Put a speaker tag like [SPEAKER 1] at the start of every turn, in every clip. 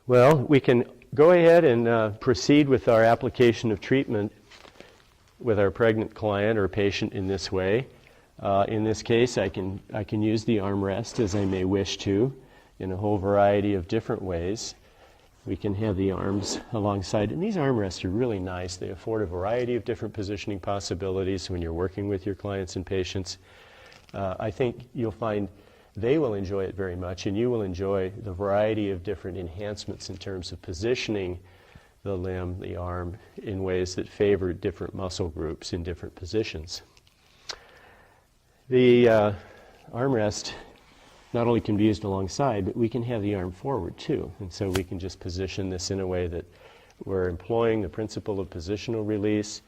[SPEAKER 1] Well, we can go ahead and proceed with our application of treatment with our pregnant client or patient in this way. In this case, I can use the armrest as I may wish to in a whole variety of different ways. We can have the arms alongside, and these armrests are really nice. They afford a variety of different positioning possibilities when you're working with your clients and patients. I think you'll find they will enjoy it very much, and you will enjoy the variety of different enhancements in terms of positioning the limb, the arm, in ways that favor different muscle groups in different positions. The armrest not only can be used alongside, but we can have the arm forward too. And so we can just position this in a way that we're employing the principle of positional release.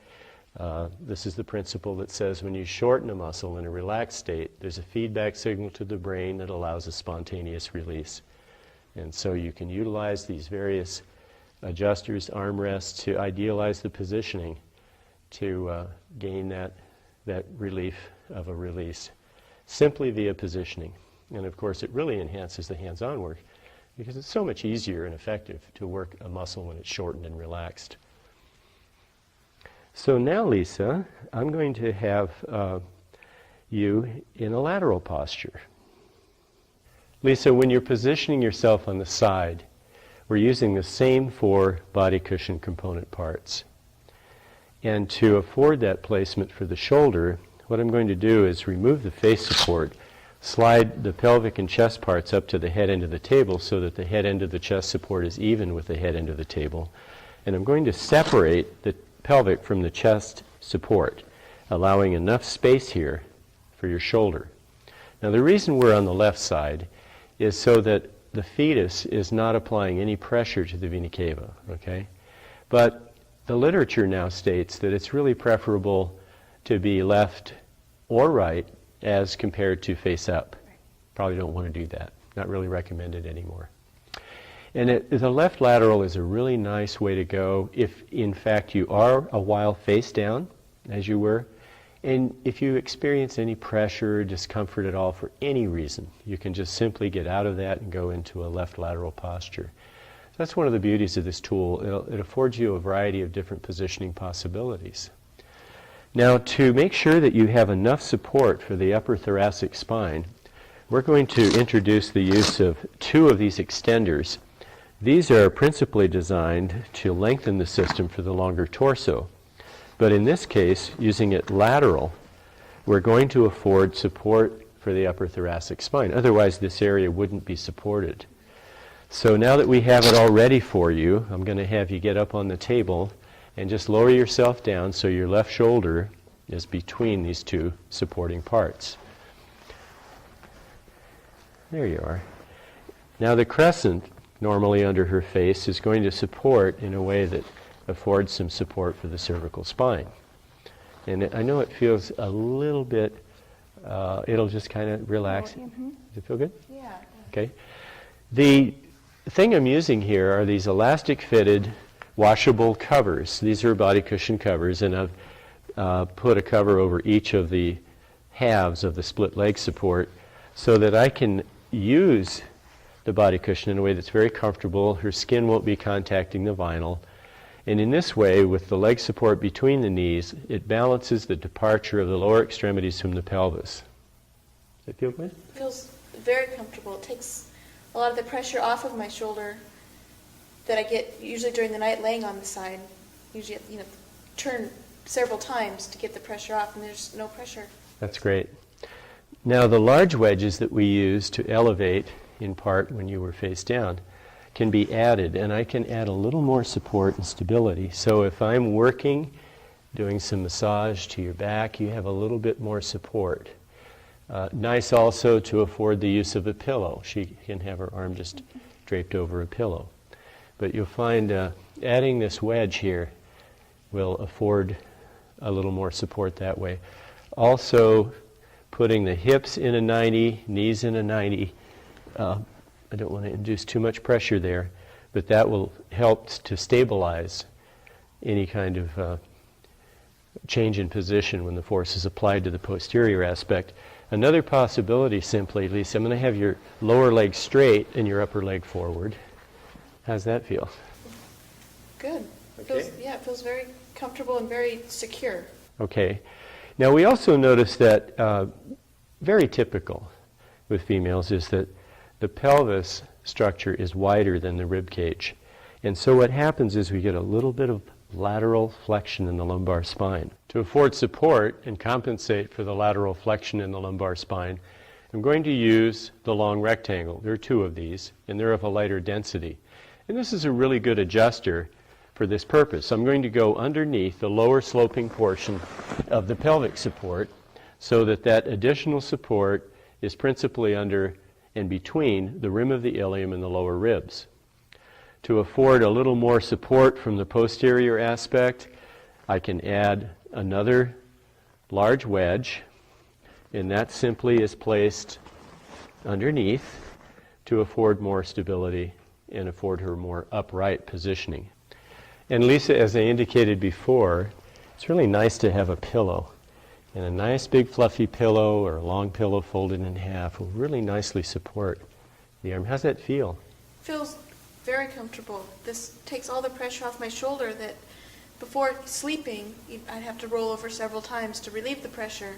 [SPEAKER 1] This is the principle that says when you shorten a muscle in a relaxed state, there's a feedback signal to the brain that allows a spontaneous release. And so you can utilize these various adjusters, armrests, to idealize the positioning to gain that relief of a release simply via positioning. And of course, it really enhances the hands-on work because it's so much easier and effective to work a muscle when it's shortened and relaxed. So now, Lisa, I'm going to have you in a lateral posture. Lisa, when you're positioning yourself on the side, we're using the same 4 bodyCushion component parts. And to afford that placement for the shoulder, what I'm going to do is remove the face support, slide the pelvic and chest parts up to the head end of the table so that the head end of the chest support is even with the head end of the table. And I'm going to separate the pelvic from the chest support, allowing enough space here for your shoulder. Now the reason we're on the left side is so that the fetus is not applying any pressure to the vena cava, okay? But the literature now states that it's really preferable to be left or right as compared to face up. Probably don't want to do that. Not really recommended anymore. And the left lateral is a really nice way to go if, in fact, you are a while face down, as you were, and if you experience any pressure or discomfort at all for any reason, you can just simply get out of that and go into a left lateral posture. That's one of the beauties of this tool. It affords you a variety of different positioning possibilities. Now, to make sure that you have enough support for the upper thoracic spine, we're going to introduce the use of 2 of these extenders. These are principally designed to lengthen the system for the longer torso. But in this case, using it lateral, we're going to afford support for the upper thoracic spine. Otherwise, this area wouldn't be supported. So now that we have it all ready for you, I'm going to have you get up on the table and just lower yourself down so your left shoulder is between these 2 supporting parts. There you are. Now the crescent, normally under her face, is going to support in a way that affords some support for the cervical spine. And I know it feels a little bit, it'll just kind of relax.
[SPEAKER 2] Mm-hmm.
[SPEAKER 1] Does it feel good?
[SPEAKER 2] Yeah.
[SPEAKER 1] Okay. The thing I'm using here are these elastic fitted washable covers. These are bodyCushion covers, and I've put a cover over each of the halves of the split leg support so that I can use the bodyCushion in a way that's very comfortable. Her skin won't be contacting the vinyl. And in this way, with the leg support between the knees, it balances the departure of the lower extremities from the pelvis. Does it feel good?
[SPEAKER 2] It feels very comfortable. It takes a lot of the pressure off of my shoulder that I get usually during the night laying on the side. Usually, turn several times to get the pressure off, and there's no pressure.
[SPEAKER 1] That's great. Now, the large wedges that we use to elevate, in part when you were face down, can be added, and I can add a little more support and stability. So if I'm working, doing some massage to your back, you have a little bit more support. Nice also to afford the use of a pillow. She can have her arm just draped over a pillow. But you'll find adding this wedge here will afford a little more support that way. Also, putting the hips in a 90, knees in a 90. I don't want to induce too much pressure there, but that will help to stabilize any kind of change in position when the force is applied to the posterior aspect. Another possibility simply, Lisa, I'm going to have your lower leg straight and your upper leg forward. How's that feel?
[SPEAKER 2] Good.
[SPEAKER 1] Okay.
[SPEAKER 2] It feels very comfortable and very secure.
[SPEAKER 1] Okay. Now we also notice that very typical with females is that the pelvis structure is wider than the rib cage. And so what happens is we get a little bit of lateral flexion in the lumbar spine. To afford support and compensate for the lateral flexion in the lumbar spine, I'm going to use the long rectangle. There are two of these, and they're of a lighter density. And this is a really good adjuster for this purpose. I'm going to go underneath the lower sloping portion of the pelvic support so that that additional support is principally under and between the rim of the ilium and the lower ribs. To afford a little more support from the posterior aspect, I can add another large wedge, and that simply is placed underneath to afford more stability and afford her more upright positioning. And Lisa, as I indicated before, it's really nice to have a pillow. And a nice big fluffy pillow or a long pillow folded in half will really nicely support the arm. How's that feel?
[SPEAKER 2] Feels very comfortable. This takes all the pressure off my shoulder that before sleeping I'd have to roll over several times to relieve the pressure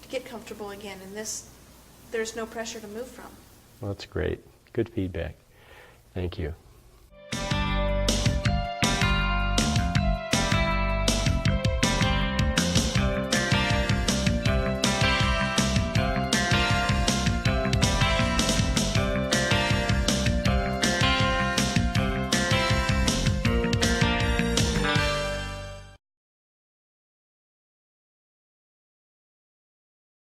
[SPEAKER 2] to get comfortable again. And this, there's no pressure to move from.
[SPEAKER 1] Well, that's great. Good feedback. Thank you.